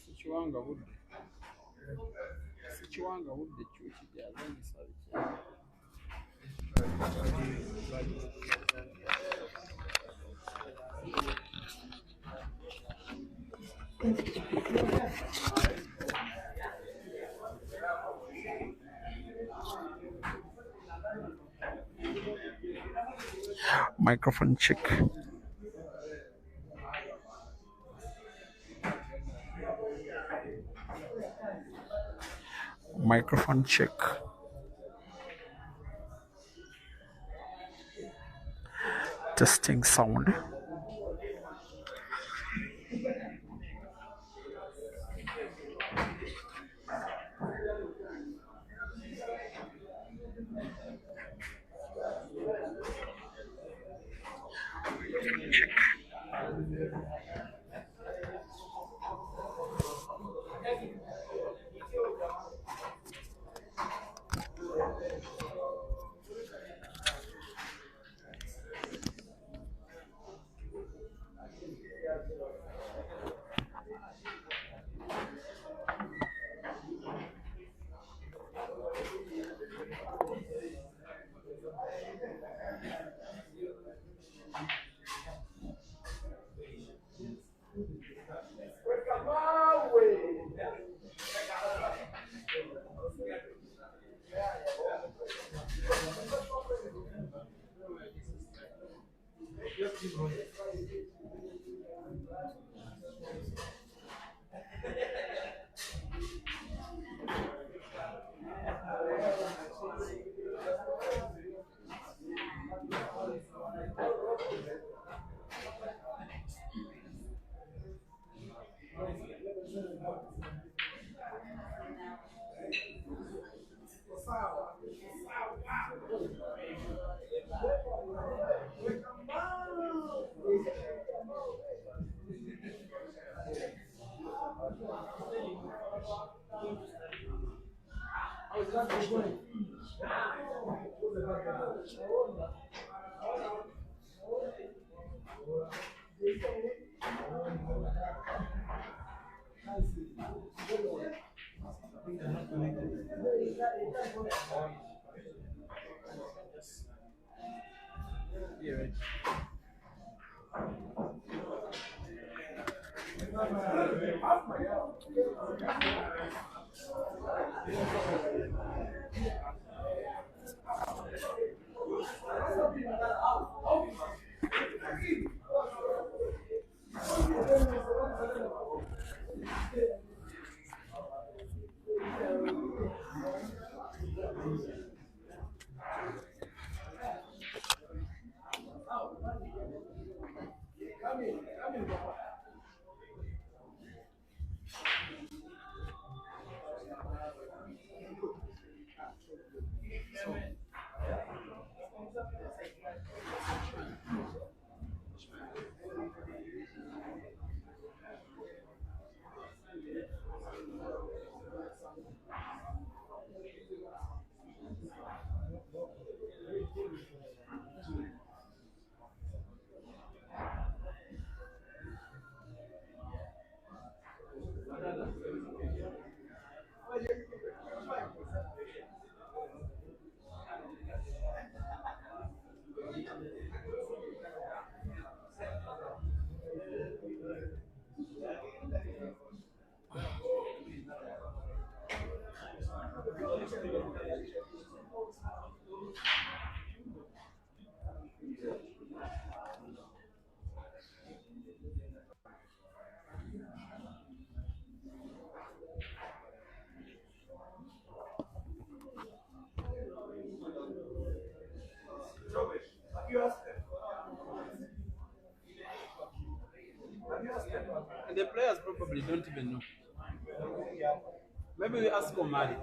Sikiwanga budde. Sikiwanga budde kyuki gyazanyisa biki. Microphone check. Microphone check. Testing sound. The players probably don't even know. Maybe we ask Omari.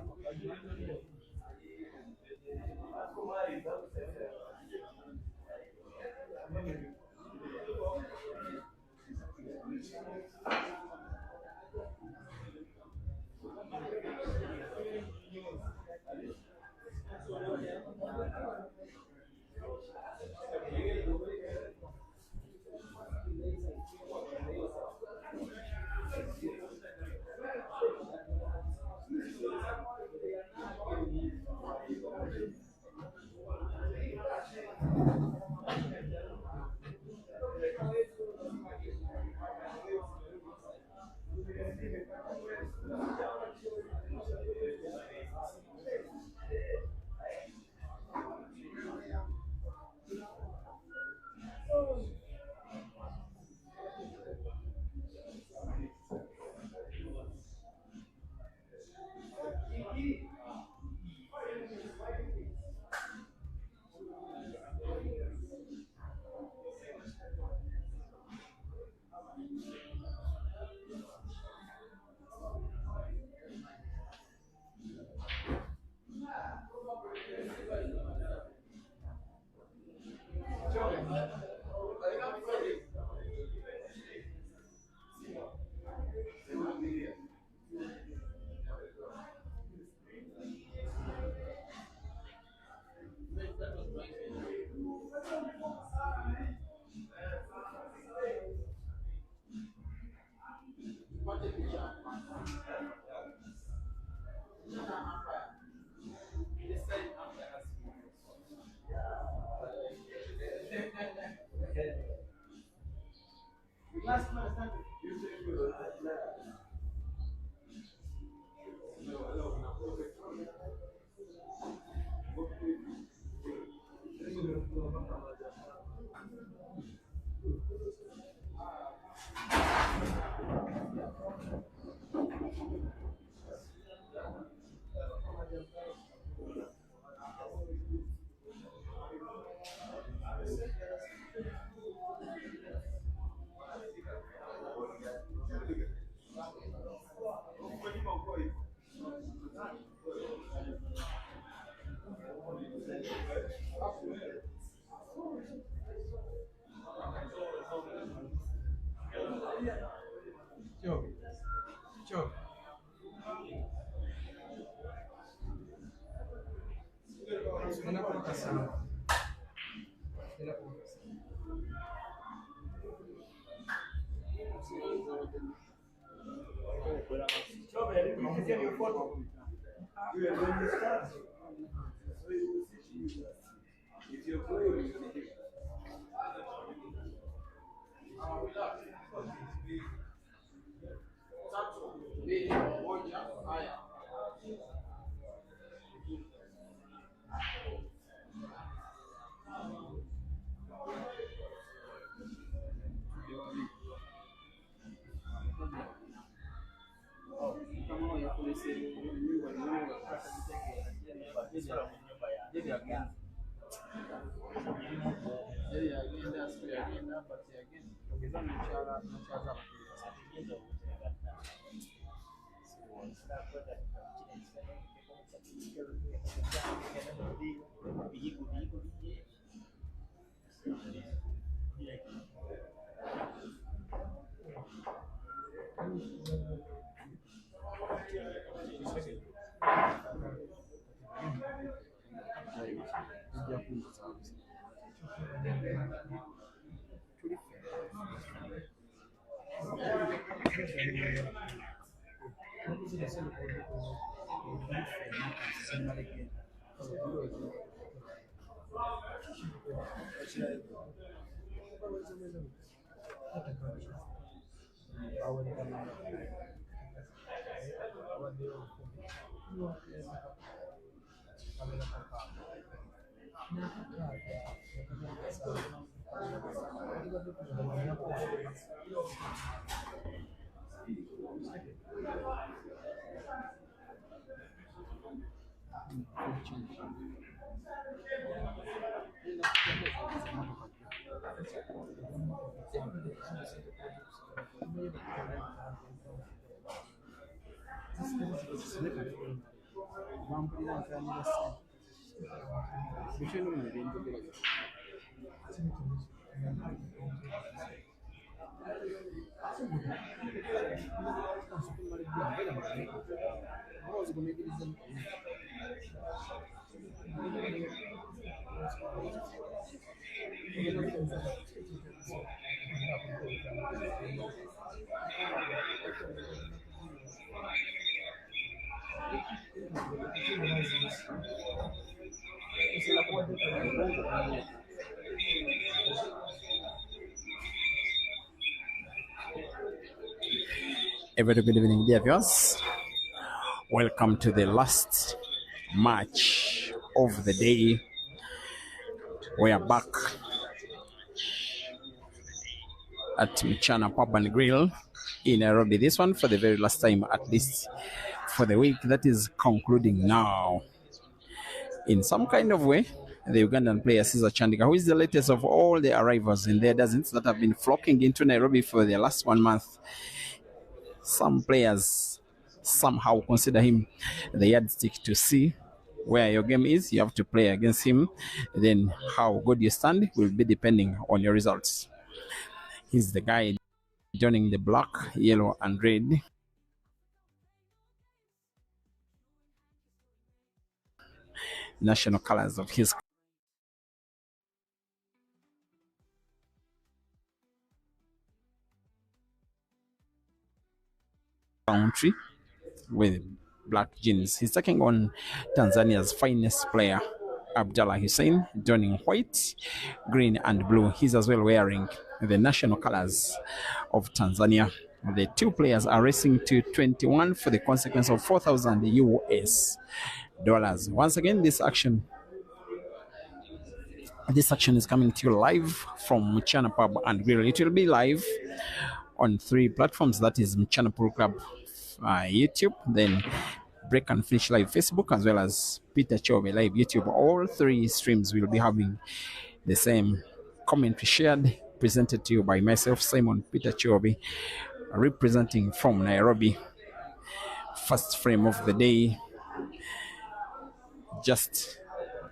A very good evening, dear viewers. Welcome to the last match of the day. We are back at Mchana Pub and Grill in Nairobi. This one for the very last time, at least for the week that is concluding now. In some kind of way, the Ugandan player CEASER CHANDIGA, who is the latest of all the arrivals in their dozens that have been flocking into Nairobi for the last 1 month. Some players somehow consider him the yardstick to see where your game is. You have to play against him. Then how good you stand will be depending on your results. He's the guy joining the black, yellow, and red. National colors of his country with black jeans. He's taking on Tanzania's finest player, ABDULLAH HUSSEIN, donning white, green, and blue. He's as well wearing the national colors of Tanzania. The two players are racing to 21 for the consequence of 4,000 US dollars. Once again, this action is coming to you live from Mchana Pub and Grill. It will be live on 3 platforms, that is Mchana Pool Club YouTube, then Break and Finish Live Facebook, as well as Peter Chove Live YouTube. All 3 streams will be having the same commentary shared, presented to you by myself, Simon Peter Chove, representing from Nairobi. First frame of the day, just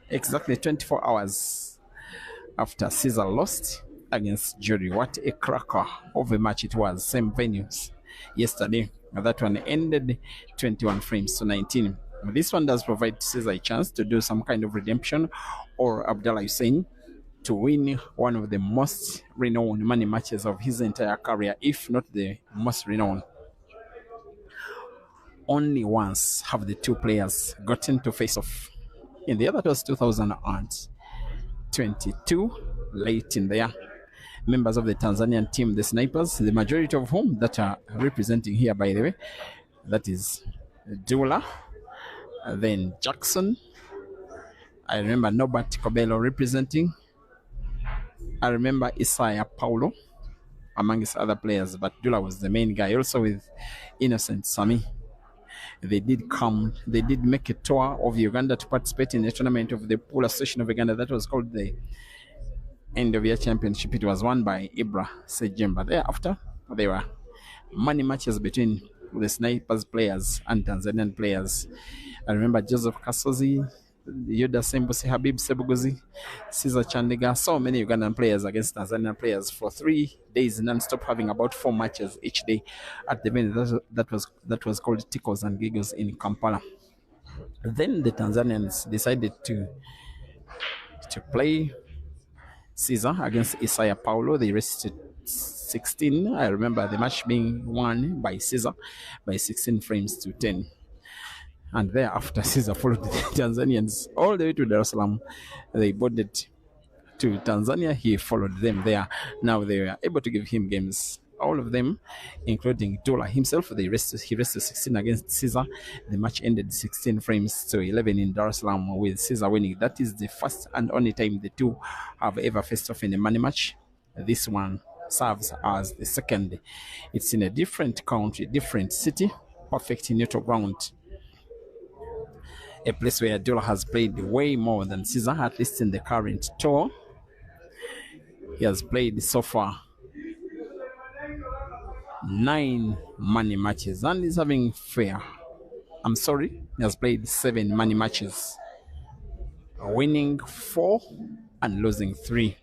exactly 24 hours after CEASER lost against Jury. What a cracker of a match it was. Same venues yesterday. That one ended 21 frames to 19. This one does provide CEASER a chance to do some kind of redemption, or ABDULLAH HUSSEIN to win one of the most renowned money matches of his entire career, if not the most renowned. Only once have the two players gotten to face off. In the other, it was 2022, late in the year. Members of the Tanzanian team, the Snipers, the majority of whom that are representing here, by the way, that is Dula, then Jackson. I remember Norbert Kobelo representing. I remember Isaiah Paulo, amongst other players, but Dula was the main guy, also with Innocent Sami. They did make a tour of Uganda to participate in the tournament of the Pool Association of Uganda that was called the End of Year Championship. It was won by Ibra Sejemba. Thereafter, there were money matches between the Snipers players and Tanzanian players. I remember Joseph Kasozi, Yuda Sembusi, Habib Sebuguzi, CEASER CHANDIGA, so many Ugandan players against Tanzanian players for 3 days non-stop, having about 4 matches each day at the venue that was called Tickles and Giggles in Kampala. Then the Tanzanians decided to play CEASER against Isaiah Paulo. They raced to 16. I remember the match being won by CEASER by 16 frames to 10. And thereafter, CEASER followed the Tanzanians all the way to Dar es Salaam. They boarded to Tanzania. He followed them there. Now they were able to give him games. All of them, including Dula himself, he raced 16 against CEASER. The match ended 16 frames to 11 in Dar es Salaam, with CEASER winning. That is the first and only time the two have ever faced off in a money match. This one serves as the second. It's in a different country, different city, perfect neutral ground. A place where Dula has played way more than CEASER, at least in the current tour. He has played so far 9 money matches and is having he has played 7 money matches, winning 4 and losing 3.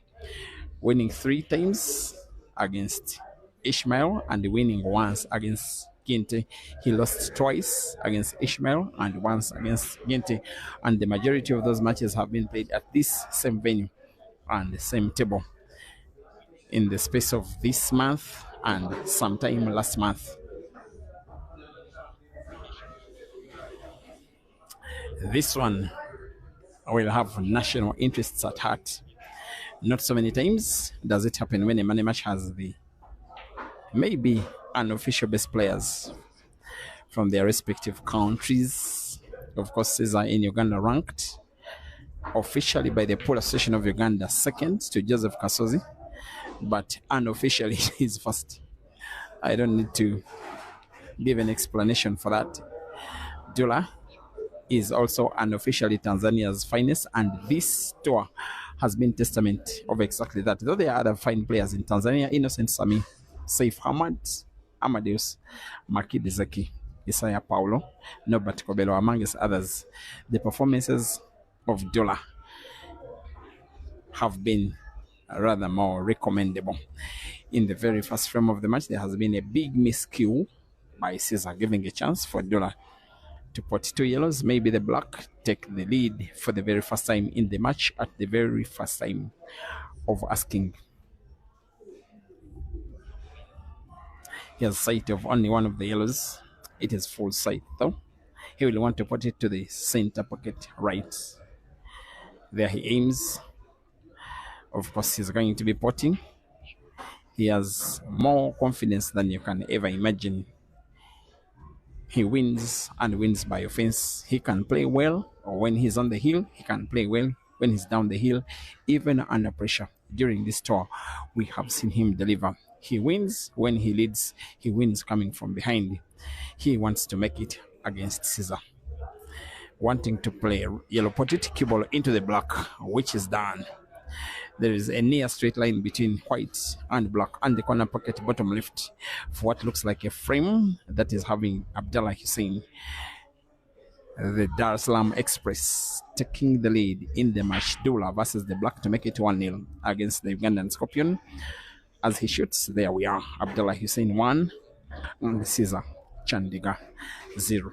Winning 3 times against Ishmael and winning once against Ginty. He lost twice against Ishmael and once against Ginty, and the majority of those matches have been played at this same venue and the same table. in the space of this month and sometime last month. This one will have national interests at heart. Not so many times does it happen when a money match has the maybe unofficial best players from their respective countries. Of course, CEASER in Uganda ranked officially by the Pool Association of Uganda second to Joseph Kasozi, but unofficially he's first. I don't need to give an explanation for that. Dula is also unofficially Tanzania's finest, and this tour has been testament of exactly that. Though there are other fine players in Tanzania, Innocent Sami, Saif Hamad, Amadeus, Makidi Zaki, Isaiah Paulo, Norbert Kobelo, amongst others, the performances of Dula have been rather more recommendable. In the very first frame of the match, there has been a big miscue by CEASER, giving a chance for Dula to put 2 yellows. Maybe the black take the lead for the very first time in the match, at the very first time of asking. He has sight of only one of the yellows. It is full sight though. He will want to put it to the center pocket right. There he aims. Of course, he's going to be potting. He has more confidence than you can ever imagine. He wins and wins by offense. He can play well, or when he's on the hill, he can play well when he's down the hill, even under pressure. During this tour, we have seen him deliver. He wins when he leads. He wins coming from behind. He wants to make it against CEASER. Wanting to play yellow potted cue ball into the black, which is done. There is a near straight line between white and black and the corner pocket bottom left for what looks like a frame that is having Abdullah Hussein, the Dar es Salaam Express, taking the lead in the match. Dula versus the black to make it 1-0 against the Ugandan Scorpion. As he shoots, there we are. Abdullah Hussein 1 and CEASER Chandiga 0.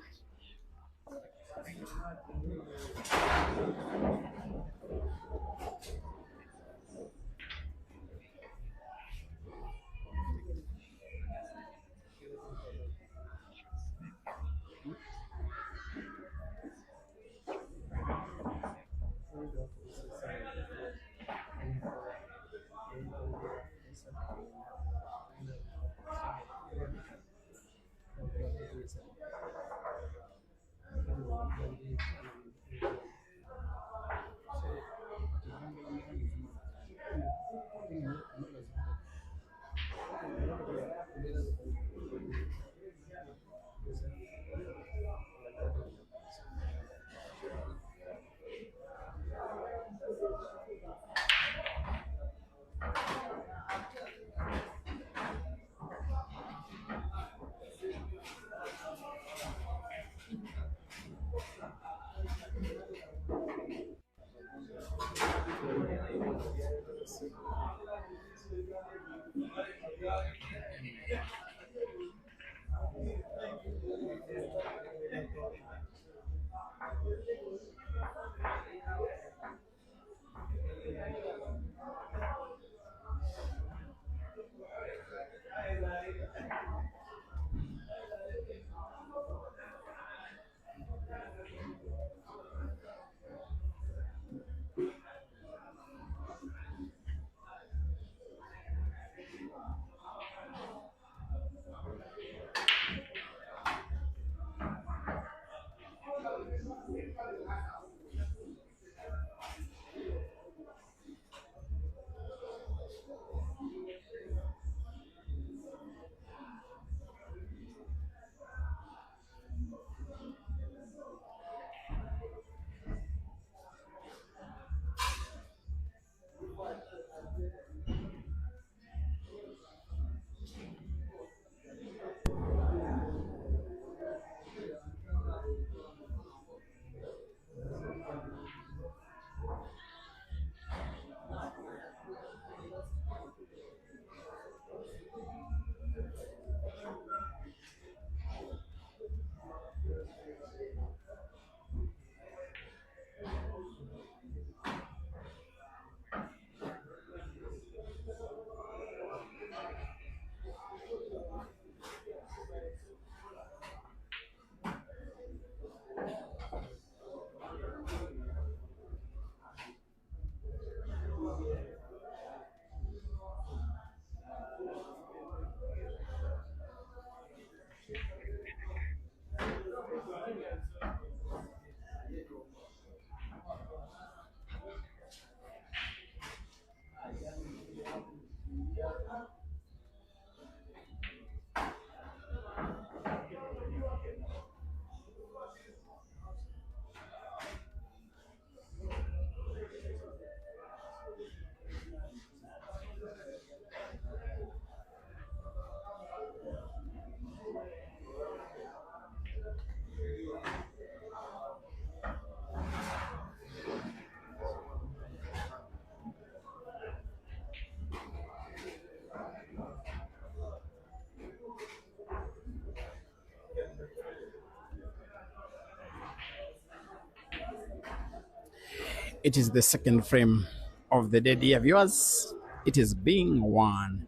It is the second frame of the day, dear viewers. It is being won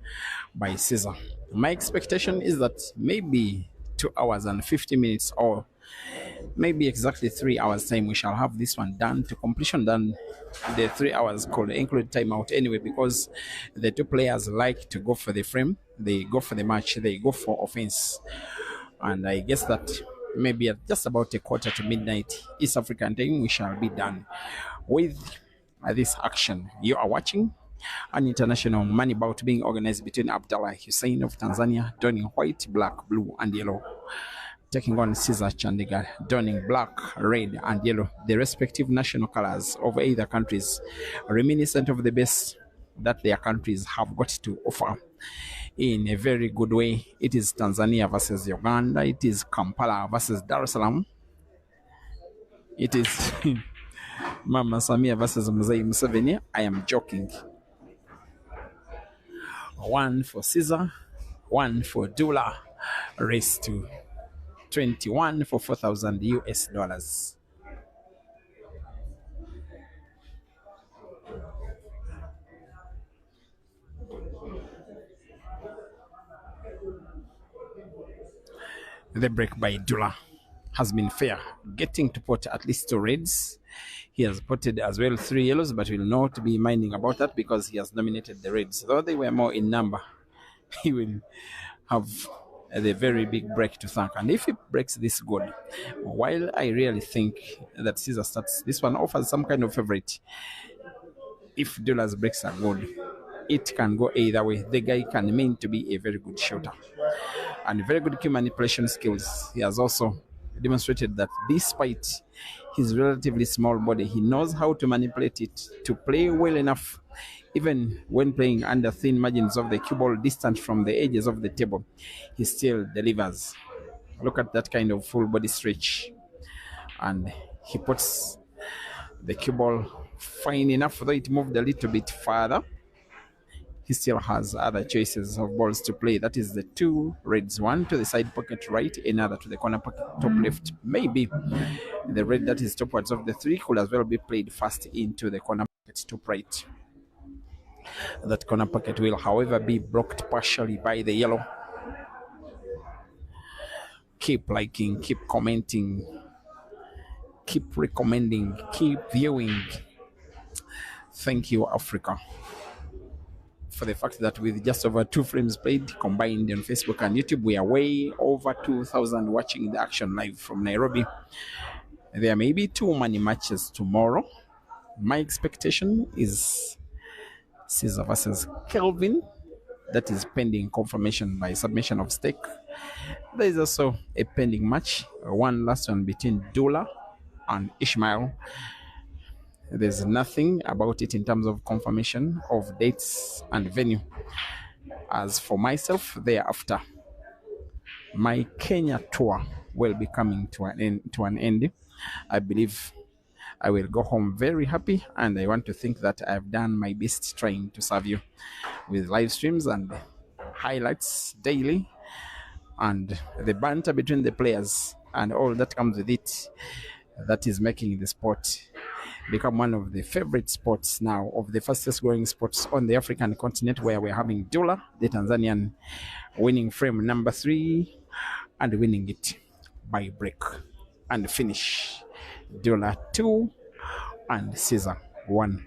by CEASER. My expectation is that maybe 2 hours and 50 minutes or maybe exactly 3 hours time we shall have this one done to completion. Then the 3 hours could include timeout anyway, because the two players like to go for the frame, they go for the match, they go for offense. And I guess that maybe at just about a quarter to midnight East African time we shall be done with this action. You are watching an international money bout being organized between Abdullah Hussein of Tanzania, donning white, black, blue, and yellow, taking on CEASER Chandiga, donning black, red, and yellow, the respective national colors of either countries, reminiscent of the best that their countries have got to offer. In a very good way, it is Tanzania versus Uganda. It is Kampala versus Dar es Salaam. It is Mama Samia versus Mzee Museveni. I am joking. One for CEASER, one for ABDULLAH, race to 21 for 4,000 US dollars. The break by ABDULLAH has been fair, getting to pot at least 2 reds. He has potted as well 3 yellows, but will not be minding about that because he has nominated the reds. Though they were more in number, he will have the very big break to thank. And if he breaks this good, while I really think that CEASER starts, this one offers some kind of favorite. If ABDULLAH's breaks are good, it can go either way. The guy can mean to be a very good shooter and very good key manipulation skills. He has also demonstrated that despite his relatively small body, he knows how to manipulate it to play well enough. Even when playing under thin margins of the cue ball distant from the edges of the table, he still delivers. Look at that kind of full body stretch. And he puts the cue ball fine enough, though it moved a little bit further. He still has other choices of balls to play. That is the 2 reds, one to the side pocket right, another to the corner pocket top left. Maybe the red that is topwards of the 3 could as well be played fast into the corner pocket top right. That corner pocket will, however, be blocked partially by the yellow. Keep liking, keep commenting, keep recommending, keep viewing. Thank you, Africa, for the fact that with just over 2 frames played combined on Facebook and YouTube, we are way over 2,000 watching the action live from Nairobi. There may be 2 money matches tomorrow. My expectation is CEASER versus Kelvin. That is pending confirmation by submission of stake. There is also a pending match, one last one between ABDULLAH and Ishmael. There's nothing about it in terms of confirmation of dates and venue. As for myself, thereafter, my Kenya tour will be coming to an end. I believe I will go home very happy, and I want to think that I've done my best trying to serve you with live streams and highlights daily, and the banter between the players and all that comes with it. That is making the sport become one of the favorite sports now, of the fastest growing sports on the African continent, where we're having ABDULLAH, the Tanzanian, winning frame number 3 and winning it by break and finish. ABDULLAH 2 and CEASER 1.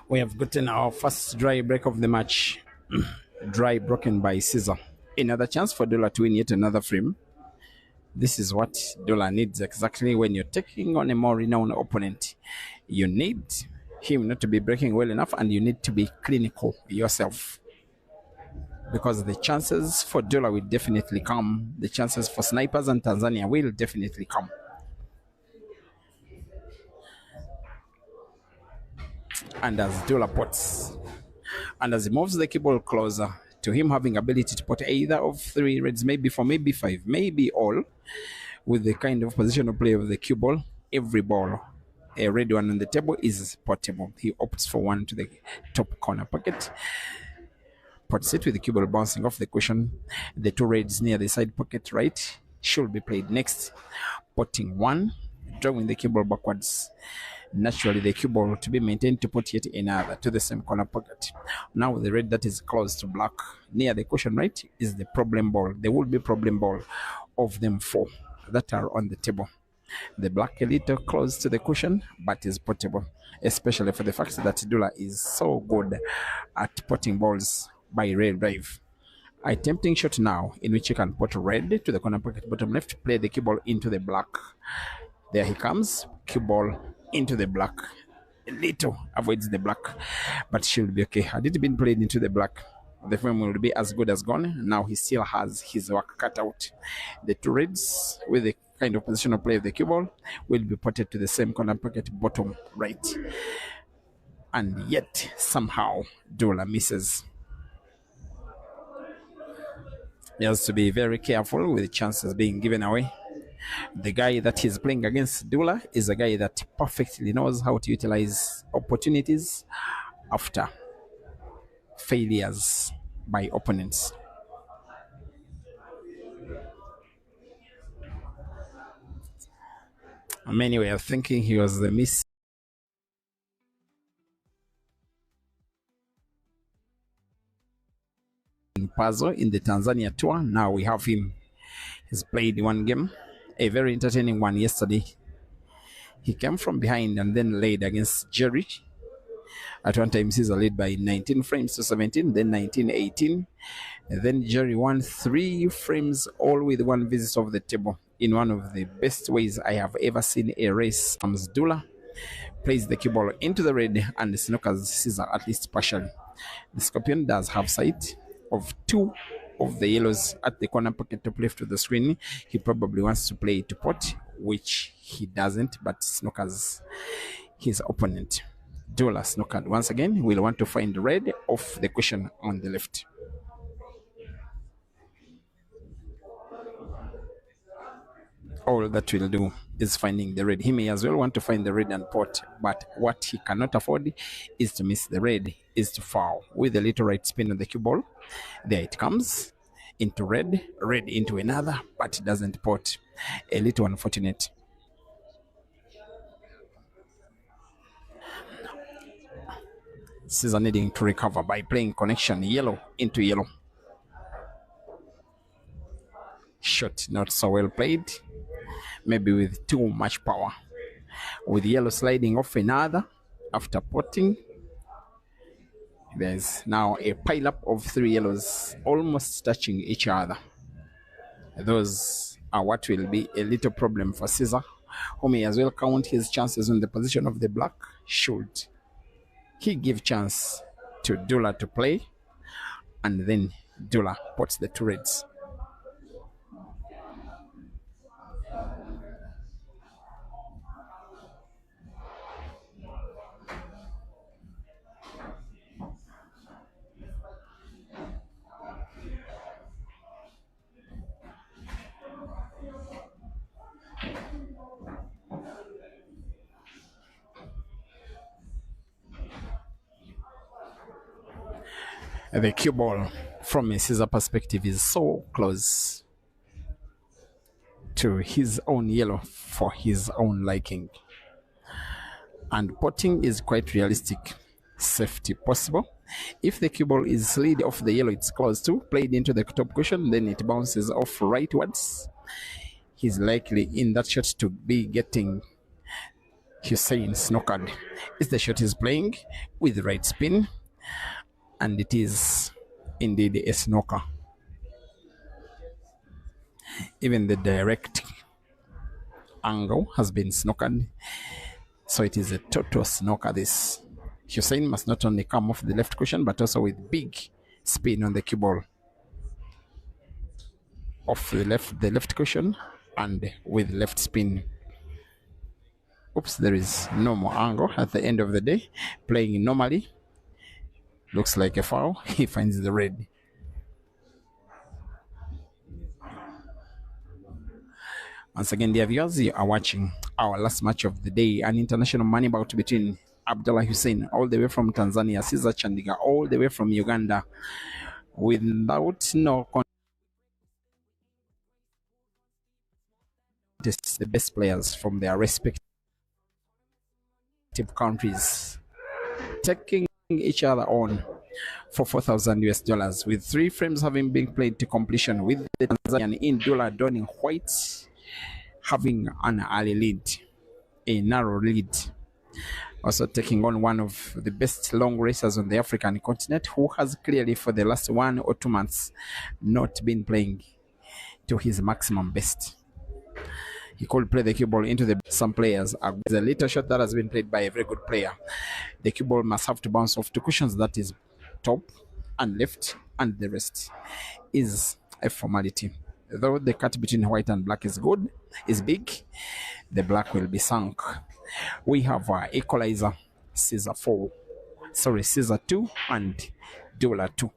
We have gotten our first dry break of the match. Dry broken by CEASER. Another chance for ABDULLAH to win yet another frame. This is what Dula needs exactly when you're taking on a more renowned opponent. You need him not to be breaking well enough, and you need to be clinical yourself. Because the chances for Dula will definitely come. The chances for snipers and Tanzania will definitely come. And as Dula pots, and as he moves the cue ball closer to him having ability to pot either of 3 reds, maybe 4, maybe 5, maybe all, with the kind of positional play of the cue ball, every ball, a red one on the table, is potable. He opts for one to the top corner pocket, pots it with the cue ball bouncing off the cushion. The 2 reds near the side pocket right should be played next, potting one, drawing the cue ball backwards. Naturally, the cue ball to be maintained to put yet another to the same corner pocket. Now the red that is close to black near the cushion right is the problem ball. There will be problem ball of them 4 that are on the table. The black a little close to the cushion, but is potable, especially for the fact that Dula is so good at potting balls by red drive. A tempting shot now in which you can put red to the corner pocket bottom left, play the cue ball into the black. There he comes, cue ball into the black. A little avoids the black, but she'll be okay. Had it been played into the black, the frame will be as good as gone. Now he still has his work cut out. The 2 reds with the kind of positional play of the cue ball will be potted to the same corner pocket bottom right. And yet, somehow, Dula misses. He has to be very careful with the chances being given away. The guy that he's playing against, Dula, is a guy that perfectly knows how to utilize opportunities after failures by opponents. Many were thinking he was the miss puzzle in the Tanzania tour. Now we have him. He's played 1 game, a very entertaining one yesterday. He came from behind and then laid against Jerry. At one time, Caesar led by 19 frames to 17, then 19-18. Then Jerry won 3 frames, all with 1 visit of the table, in one of the best ways I have ever seen a race. Dula plays the cue ball into the red and snookers Caesar at least partially. The Scorpion does have sight of 2 of the yellows at the corner pocket top left of the screen. He probably wants to play to pot, which he doesn't, but snookers his opponent. Dula snookered once again. Will want to find red off the cushion on the left. All that will do is finding the red. He may as well want to find the red and pot, but what he cannot afford is to miss the red, is to foul. With a little right spin on the cue ball, there it comes into red, red into another, but it doesn't pot. A little unfortunate. Caesar needing to recover by playing connection yellow into yellow. Shot not so well played, maybe with too much power. With yellow sliding off another after potting, there's now a pile-up of 3 yellows almost touching each other. Those are what will be a little problem for Caesar, who may as well count his chances on the position of the black. Should he give chance to Dula to play, and then Dula pots the 2 reds. The cue ball, from a Caesar perspective, is so close to his own yellow for his own liking. And potting is quite realistic. Safety possible. If the cue ball is slid off the yellow it's close to, played into the top cushion, then it bounces off rightwards. He's likely in that shot to be getting Hussein snookered. It's the shot he's playing with right spin, and it is indeed a snooker. Even the direct angle has been snookered. So it is a total snooker. This Hussein must not only come off the left cushion, but also with big spin on the cue ball. Off the left cushion and with left spin. Oops, there is no more angle at the end of the day. Playing normally. Looks like a foul. He finds the red. Once again, dear viewers, you are watching our last match of the day, an international money bout between Abdullah Hussein, all the way from Tanzania, CEASER Chandiga, all the way from Uganda, without no contest, the best players from their respective countries taking each other on for 4,000 US dollars, with 3 frames having been played to completion, with the Tanzanian ABDULLAH donning white having an early lead, a narrow lead. Also taking on one of the best long racers on the African continent, who has clearly for the last 1 or 2 months not been playing to his maximum best. He could play the cue ball into some players. There's a little shot that has been played by a very good player. The cue ball must have to bounce off 2 cushions, that is top and left, and the rest is a formality. Though the cut between white and black is good, is big, the black will be sunk. We have equalizer, CEASER 2 and ABDULLAH 2.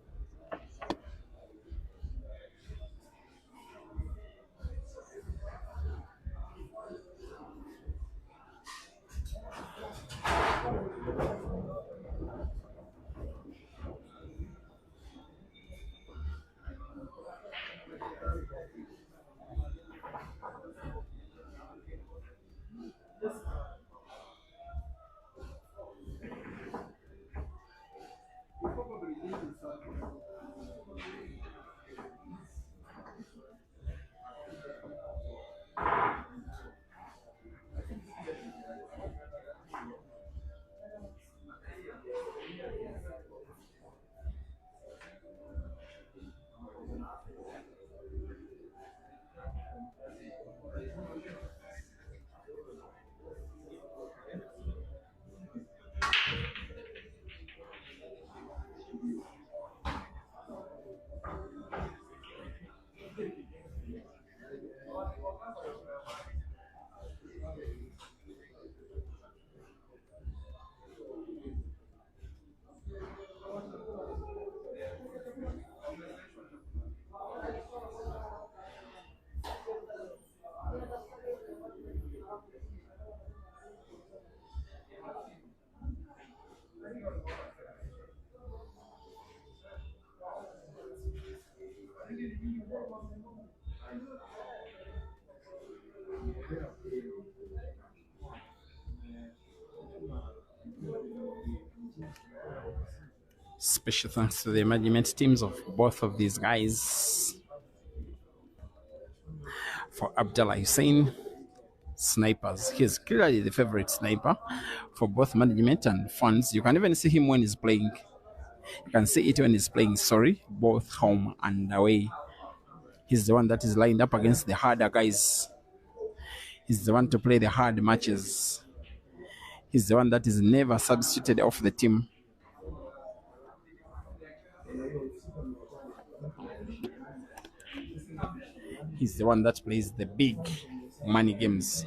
Special thanks to the management teams of both of these guys. For Abdullah Hussein, snipers. He's clearly the favorite sniper for both management and fans. You can even see him when he's playing. You can see it when he's playing, both home and away. He's the one that is lined up against the harder guys. He's the one to play the hard matches. He's the one that is never substituted off the team. He's the one that plays the big money games.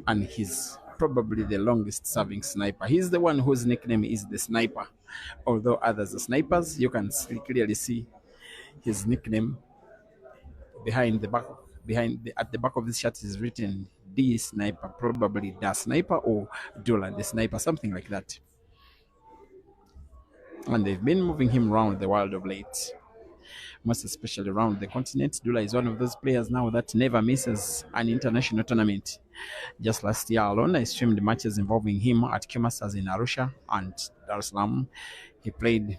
And he's probably the longest serving sniper. He's the one whose nickname is the Sniper. Although others are snipers, you can clearly see his nickname behind the back. At the back of this shirt is written D Sniper, probably Da Sniper or Dula the Sniper, something like that. And they've been moving him around the world of late, most especially around the continent. Dula is one of those players now that never misses an international tournament. Just last year alone, I streamed matches involving him at Masters in Arusha and Dar es Salaam. He played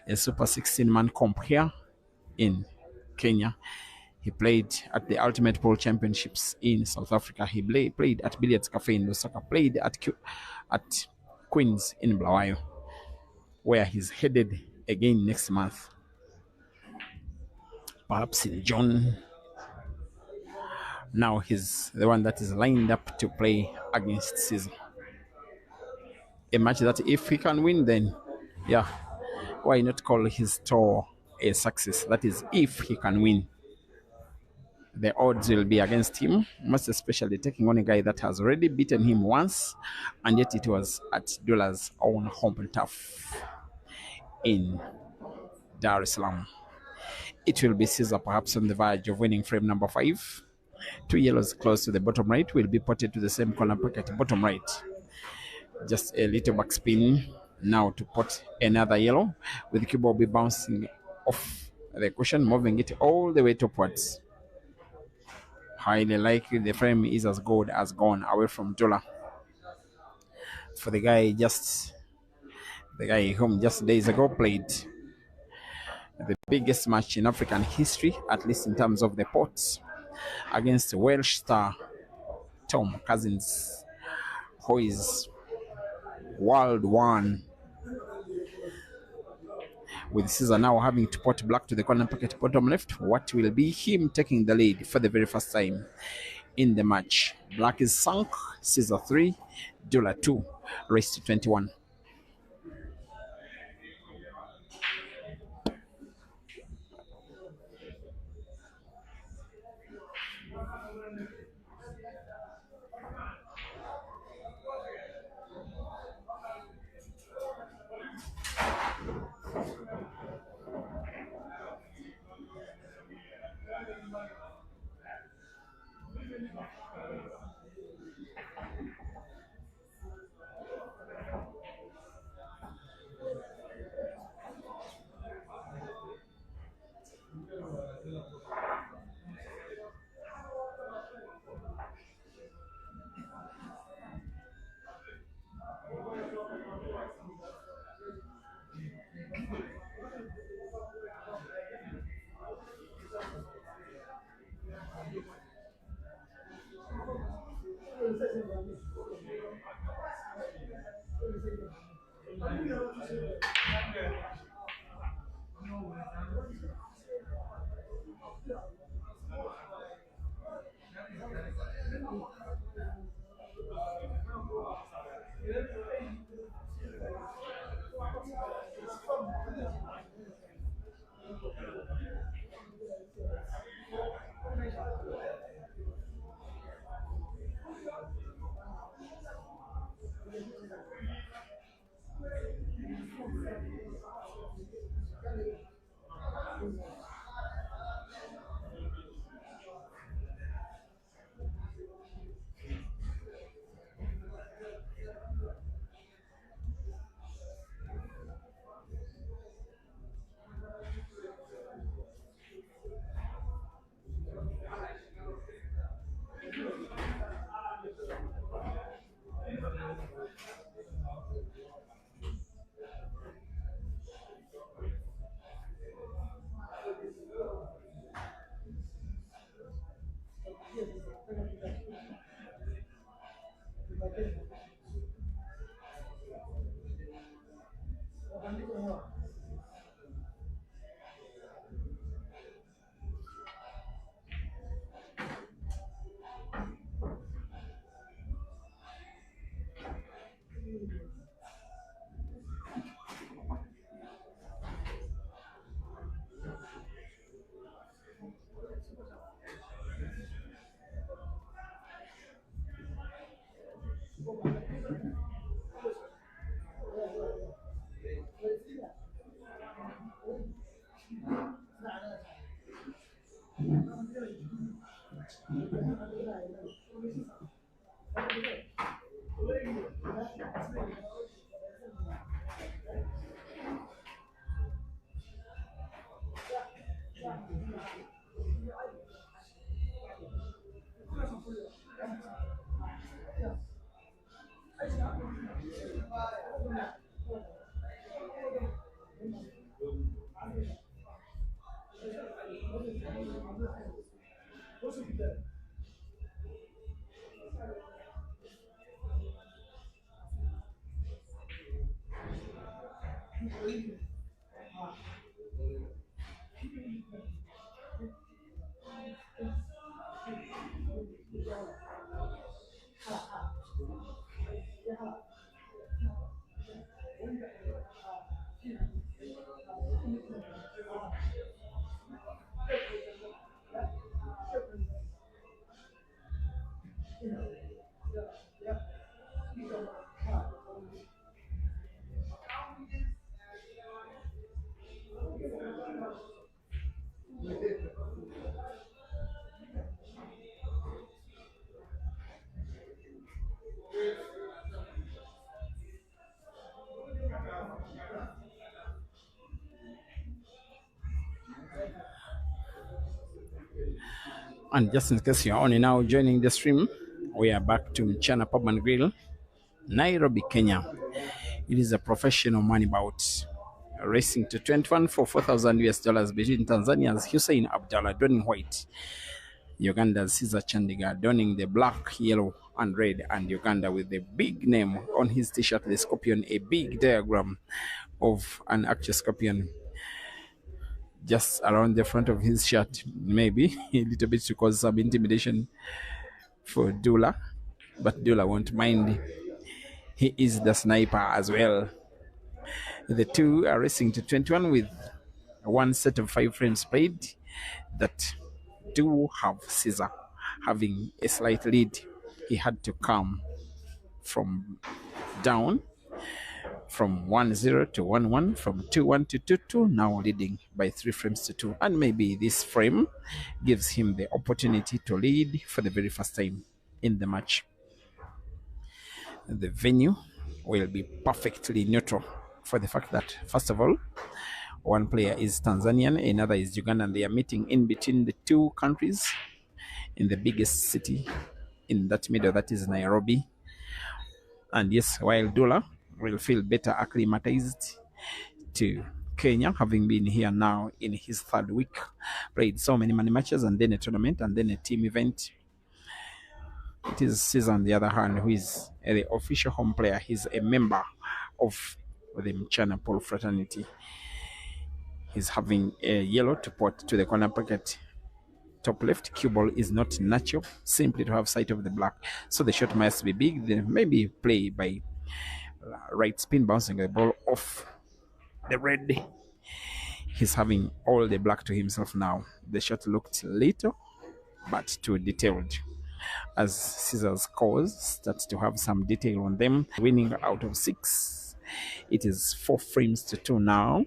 a Super 16-man comp here in Kenya. He played at the Ultimate Pool Championships in South Africa. He played at Billiards Cafe in Lusaka, played at Queens in Bulawayo, where he's headed again next month. Perhaps in June, Now he's the one that is lined up to play against CEASER. A match that if he can win, then yeah, why not call his tour a success? That is, if he can win. The odds will be against him, most especially taking on a guy that has already beaten him once, and yet it was at Dullah's own home turf in Dar es Salaam. It will be CEASER perhaps on the verge of winning frame number 5. 2 yellows close to the bottom right will be potted to the same corner pocket bottom right. Just a little backspin now to pot another yellow, with the cue ball be bouncing off the cushion, moving it all the way upwards. Highly likely the frame is as good as gone away from Dullah. For the guy whom just days ago played the biggest match in African history, at least in terms of the pots, against Welsh star Tom Cousins, who is world one. With CEASER now having to pot black to the corner pocket bottom left, what will be him taking the lead for the very first time in the match. Black is sunk, CEASER 3, Dullah 2, race to 21. And just in case you're only now joining the stream, we are back to Mchana Pub and Grill, Nairobi, Kenya. It is a professional money bout. Racing to 21 for 4,000 US dollars between Tanzania's Hussein Abdullah donning white, Uganda's CEASER Chandiga donning the black, yellow, and red, and Uganda with the big name on his t-shirt, the scorpion, a big diagram of an actual scorpion just around the front of his shirt, maybe a little bit to cause some intimidation for Dula, but Dula won't mind. He is the sniper as well. The two are racing to 21 with one set of 5 frames paid that do have CEASER having a slight lead. He had to come from down from 1-0 to 1-1, from 2-1 to 2-2, now leading by 3 frames to 2. And maybe this frame gives him the opportunity to lead for the very first time in the match. The venue will be perfectly neutral for the fact that, first of all, one player is Tanzanian, another is Ugandan. They are meeting in between the two countries in the biggest city in that middle, that is Nairobi. And yes, while Dula will feel better acclimatized to Kenya, having been here now in his 3rd week, played so many money matches and then a tournament and then a team event. It is CEASER, on the other hand, who is the official home player. He's a member of the Mchana Pool fraternity. He's having a yellow to put to the corner pocket top left. Cue ball is not natural, simply to have sight of the black. So the shot must be big, then maybe play by right spin, bouncing the ball off the red. He's having all the black to himself now. The shot looked little, but too detailed. As CEASER's scores start to have some detail on them, winning out of 6. It is 4 frames to 2 now.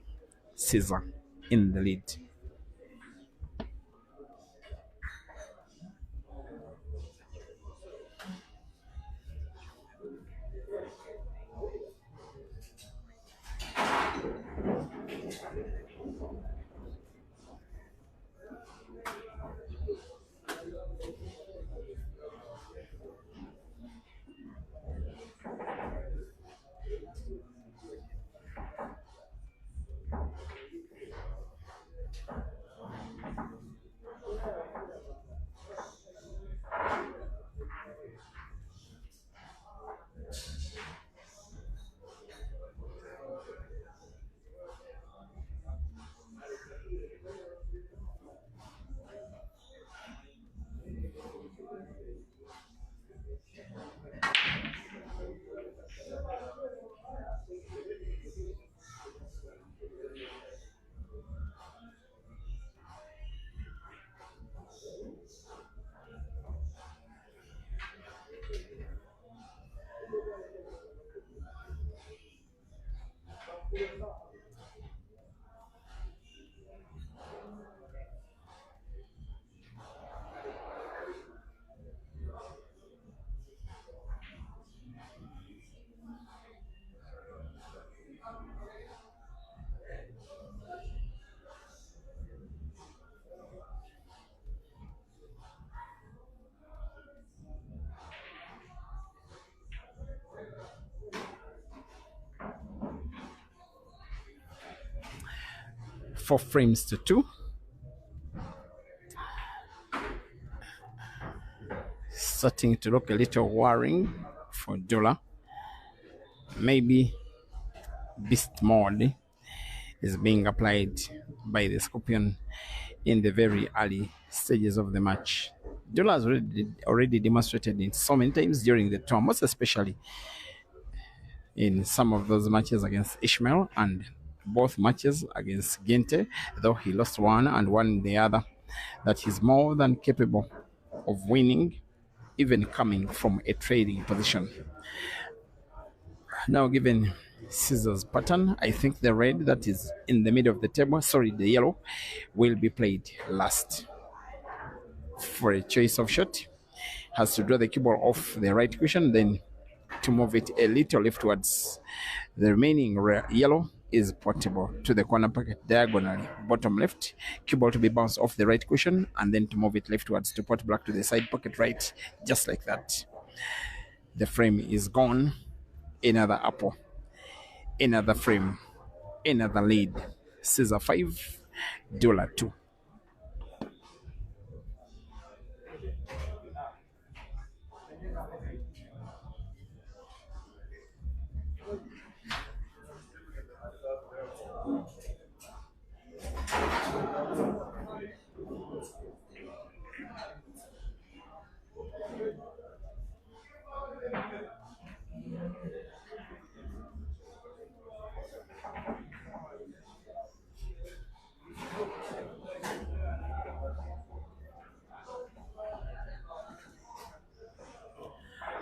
CEASER in the lead. Four frames to 2. Starting to look a little worrying for Dula. Maybe beast mode is being applied by the Scorpion in the very early stages of the match. Dula has already demonstrated it so many times during the tour, most especially in some of those matches against Ishmael and both matches against Gente, though he lost one and won the other, that he's more than capable of winning even coming from a trading position. Now, given Caesar's pattern, I think the red that is in the middle of the table, sorry, the yellow, will be played last. For a choice of shot, has to draw the cue ball off the right cushion, then to move it a little leftwards. The remaining yellow is portable to the corner pocket diagonally, bottom left, cue ball to be bounced off the right cushion, and then to move it leftwards to port black to the side pocket right, just like that. The frame is gone. Another apple, another frame, another lead. Caesar 5, Dollar 2.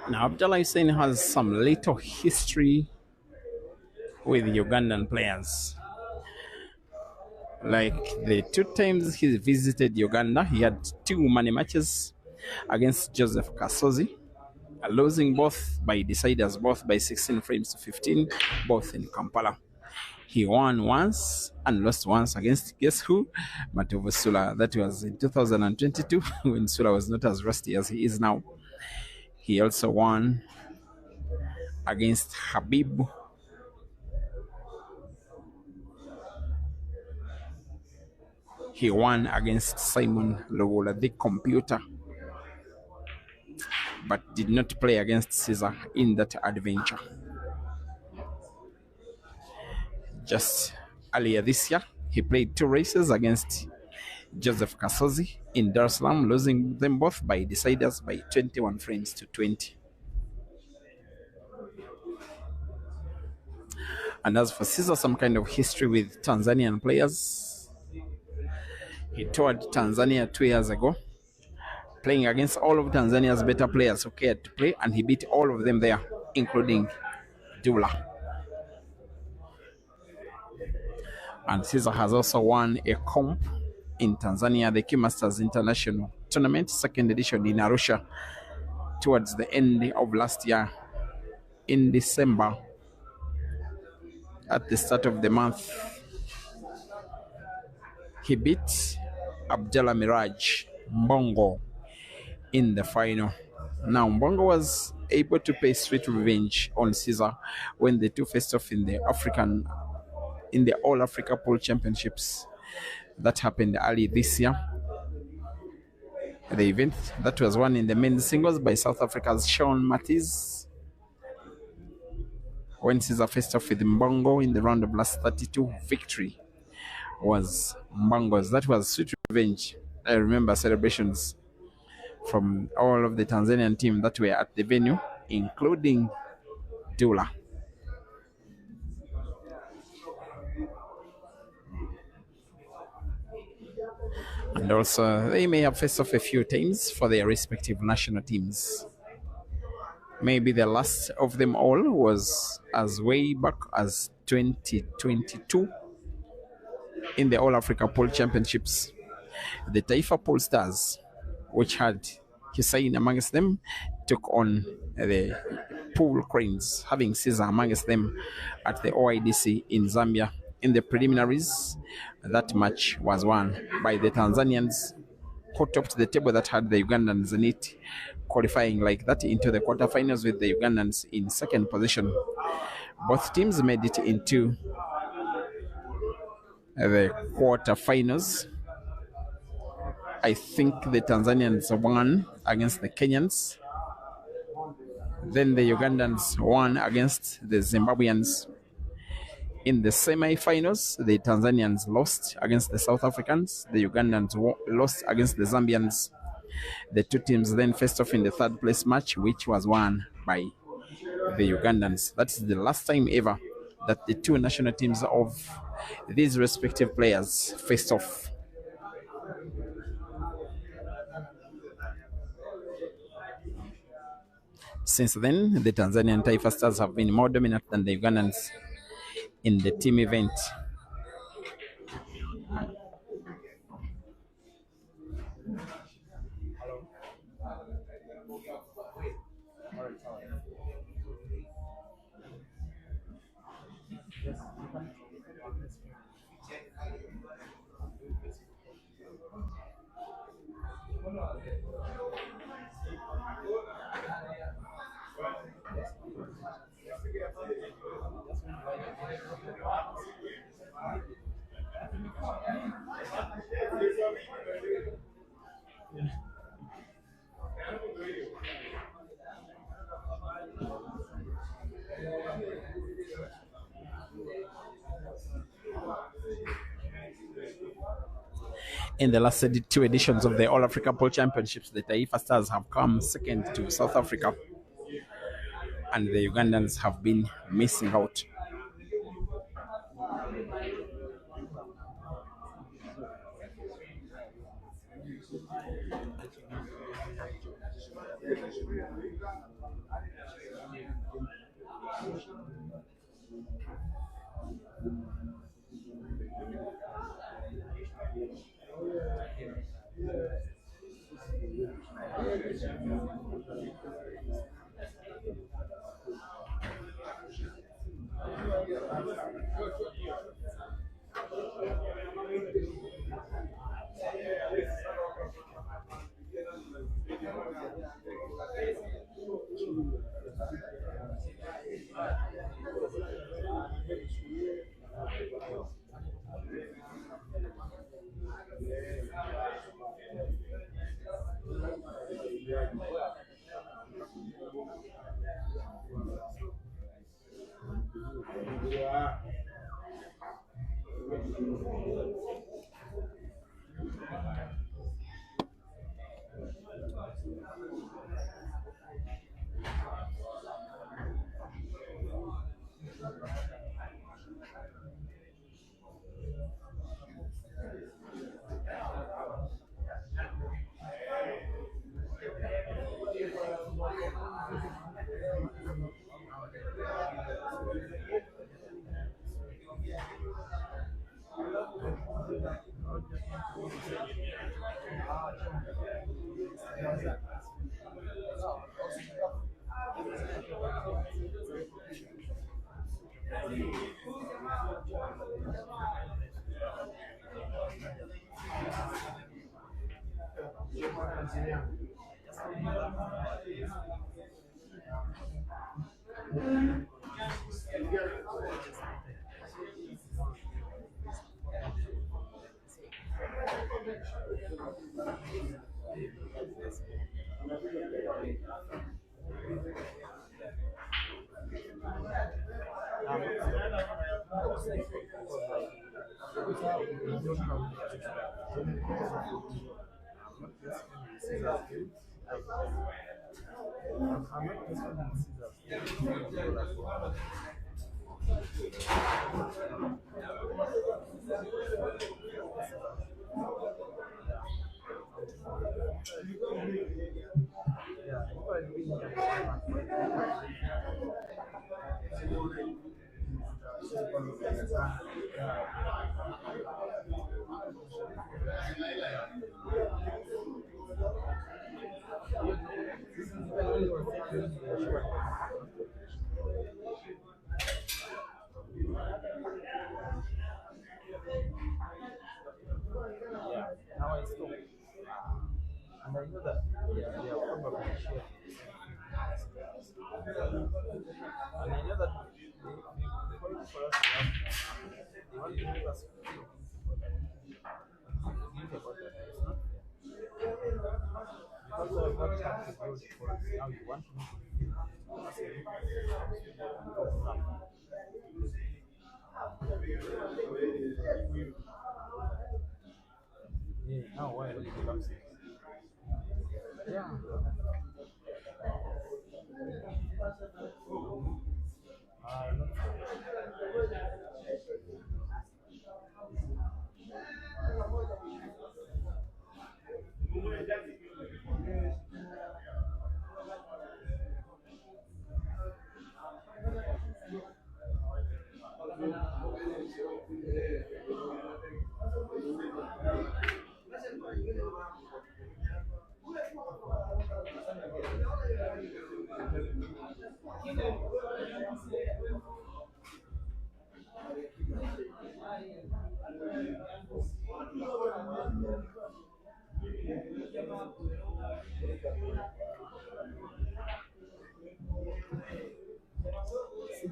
Now, Abdullah Hussein has some little history with Ugandan players. Like the 2 times he visited Uganda, he had 2 money matches against Joseph Kasozi, losing both by deciders, both by 16 frames to 15, both in Kampala. He won once and lost once against, guess who? Matovu Sula. That was in 2022 when Sula was not as rusty as he is now. He also won against Habib. He won against Simon Lowola, the computer, but did not play against Caesar in that adventure. Just earlier this year, he played 2 races against Joseph Kasozi in Dar es Salaam, losing them both by deciders by 21 frames to 20. And as for Caesar, some kind of history with Tanzanian players. He toured Tanzania 2 years ago, playing against all of Tanzania's better players who cared to play, and he beat all of them there, including Dula. And Caesar has also won a comp in Tanzania, the Key Masters International Tournament, 2nd edition in Arusha, towards the end of last year in December. At the start of the month, he beat Abdullah Miraj Mbongo in the final. Now, Mbongo was able to pay sweet revenge on Caesar when the 2 faced off in the All Africa Pool Championships that happened early this year. The event that was won in the men's singles by South Africa's Sean Matthews. When Caesar faced off with Mbongo in the round of last 32, victory was Mbongo's. That was sweet revenge. I remember celebrations from all of the Tanzanian team that were at the venue, including Dula. And also, they may have faced off a few times for their respective national teams. Maybe the last of them all was as way back as 2022 in the All Africa Pool Championships. The Taifa Pool Stars, which had Hussein amongst them, took on the Pool Cranes, having Caesar amongst them at the OIDC in Zambia. In the preliminaries, that match was won by the Tanzanians, who topped the table that had the Ugandans in it, qualifying like that into the quarterfinals with the Ugandans in 2nd position. Both teams made it into the quarterfinals. I think the Tanzanians won against the Kenyans. Then the Ugandans won against the Zimbabweans. In the semi-finals, the Tanzanians lost against the South Africans. The Ugandans lost against the Zambians. The 2 teams then faced off in the 3rd place match, which was won by the Ugandans. That is the last time ever that the 2 national teams of these respective players faced off. Since then, the Tanzanian Taifa Stars have been more dominant than the Ugandans in the team event. In the last two editions of the All Africa Pool Championships, the Taifa Stars have come second to South Africa, and the Ugandans have been missing out.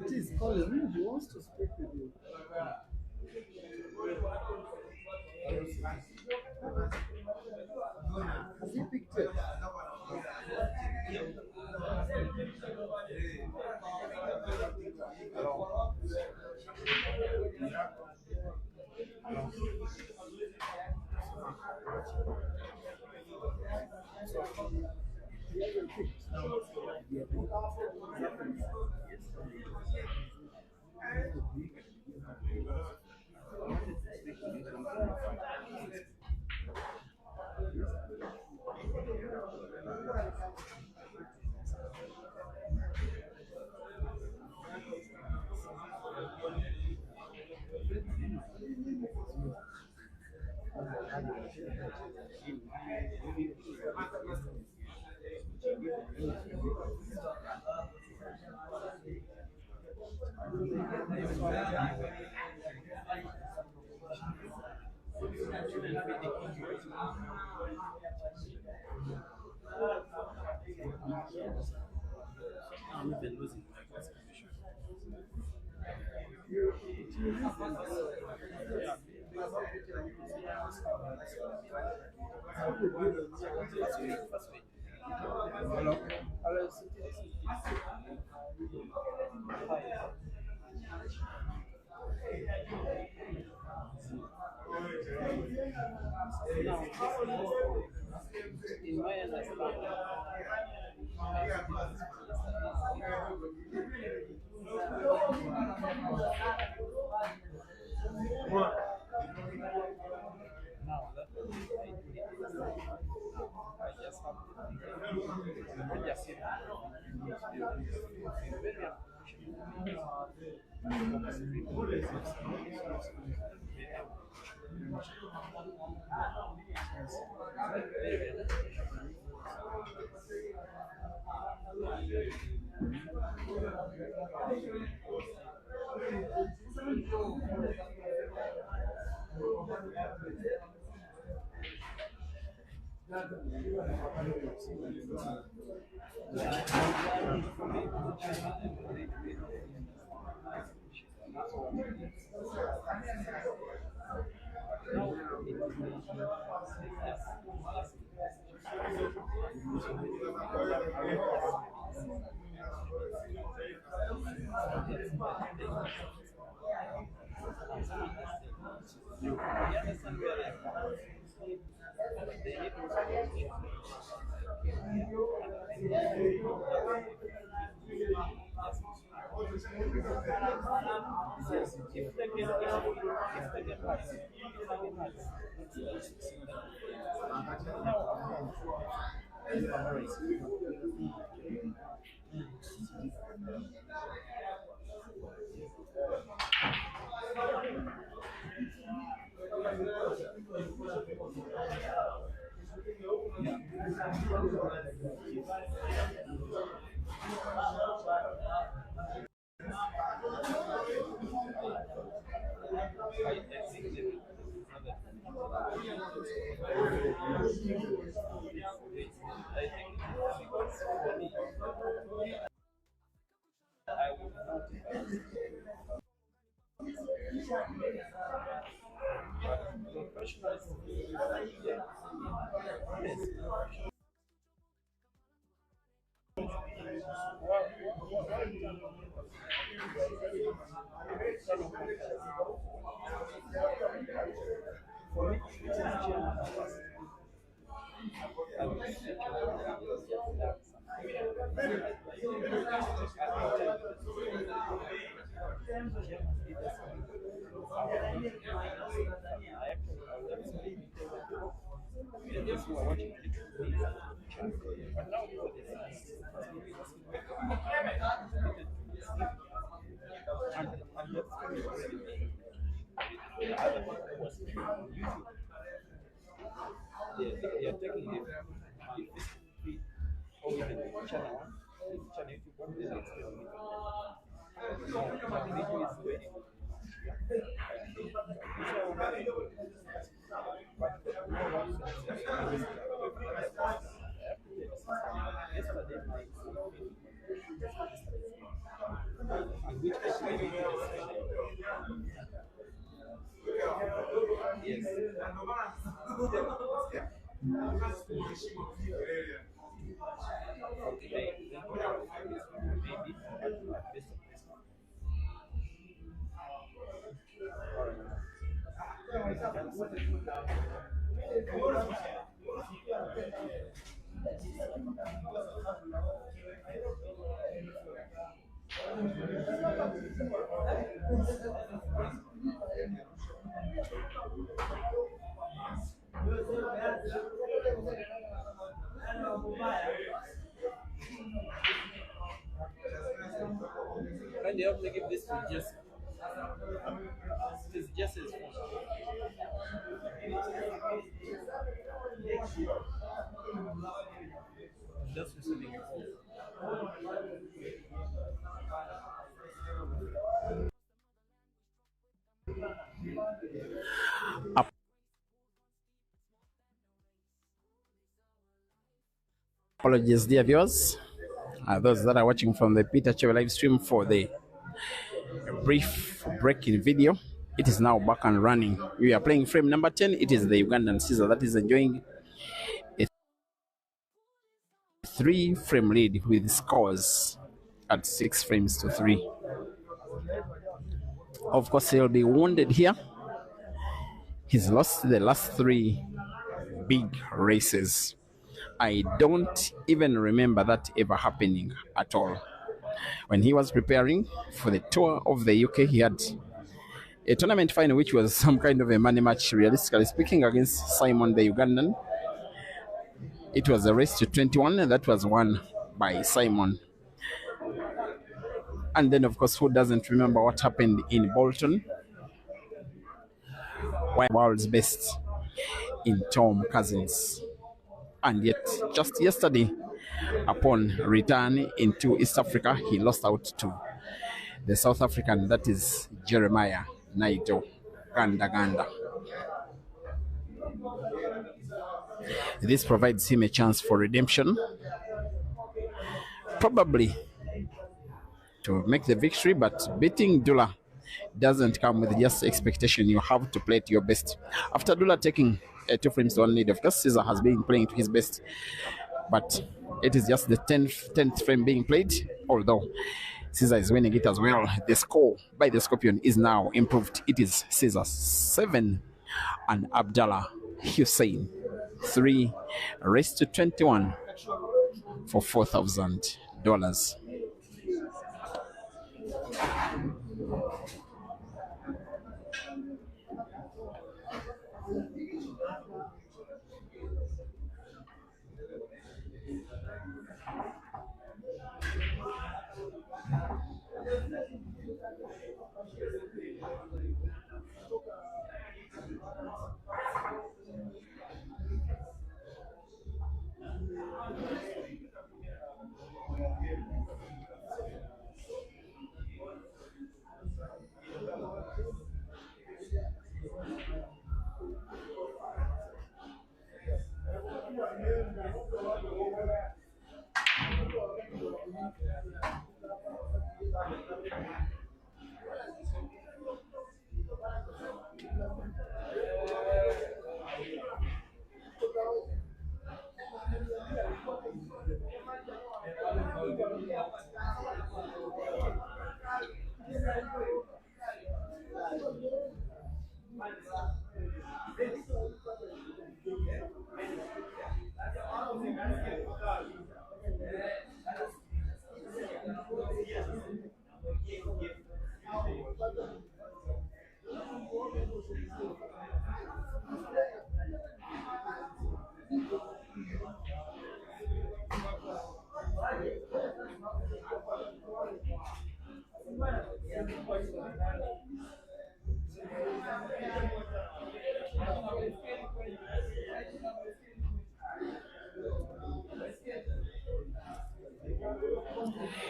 It is Colin. He wants to speak with you. Has he picked it? I'm even losing my concentration. Hello. Hello. In my understanding, now that I do it, I just have to I just sit they are taking it or even channel one, channel two, what they are explaining it. But the video is ready. Yesterday, in which Okay, then put out this one, maybe based on this one. Can you help me give this to Jesse? This is Jesse's phone. I'm just receiving a call. Apologies, dear viewers, those that are watching from the Peter Chewe live stream for the brief breaking video. It is now back and running. We are playing frame number 10. It is the Ugandan Caesar that is enjoying a 3-frame lead with scores at 6 frames to 3. Of course, he'll be wounded here. He's lost the last 3 big races. I don't even remember that ever happening at all. When he was preparing for the tour of the UK, he had a tournament final, which was some kind of a money match, realistically speaking, against Simon the Ugandan. It was a race to 21, and that was won by Simon. And then, of course, who doesn't remember what happened in Bolton? World's best in Tom Cousins. And yet, just yesterday, upon return into East Africa, he lost out to the South African, that is Jeremiah Naito Ganda. This provides him a chance for redemption, probably to make the victory, but beating Dula doesn't come with just expectation. You have to play to your best. After Dula taking 2 frames to 1 lead, of course, Caesar has been playing to his best, but it is just the 10th frame being played, although Caesar is winning it as well. The score by the Scorpion is now improved. It is Caesar 7 and Abdullah Hussein 3, raised to 21 for $4,000.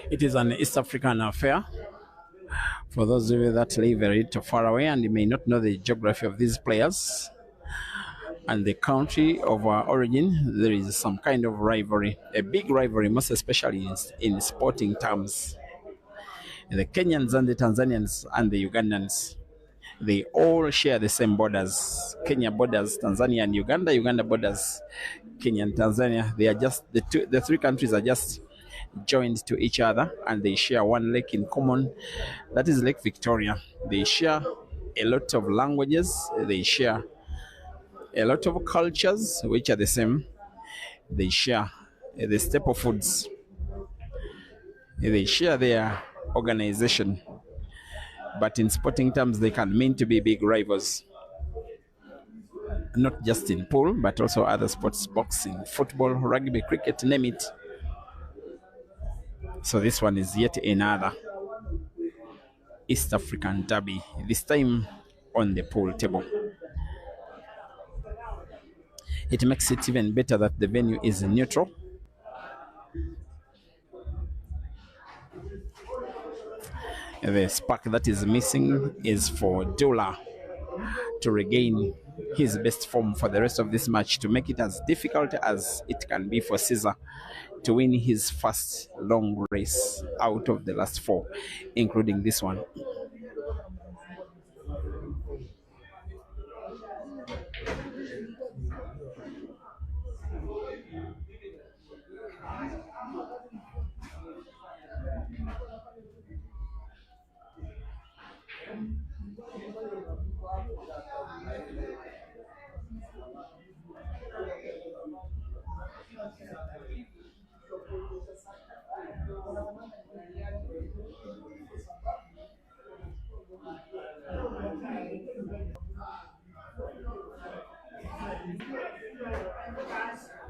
It is an East African affair. For those of you that live a little far away and you may not know the geography of these players and the country of origin, there is some kind of rivalry, a big rivalry, most especially in sporting terms. The Kenyans and the Tanzanians and the Ugandans, They all share the same borders. Kenya borders Tanzania and Uganda. Uganda borders Kenya and Tanzania. They are just the three countries are just joined to each other, and they share one lake in common. That is Lake Victoria. They share a lot of languages. They share a lot of cultures which are the same. They share the staple foods. They share their organization. But in sporting terms, they can mean to be big rivals. Not just in pool, but also other sports, boxing, football, rugby, cricket, name it. So this one is yet another East African derby, this time on the pool table. It makes it even better that the venue is neutral. The spark that is missing is for Abdullah to regain his best form for the rest of this match, to make it as difficult as it can be for Caesar to win his first long race out of the last four, including this one.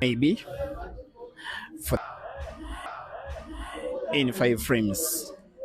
Maybe for in 5 frames.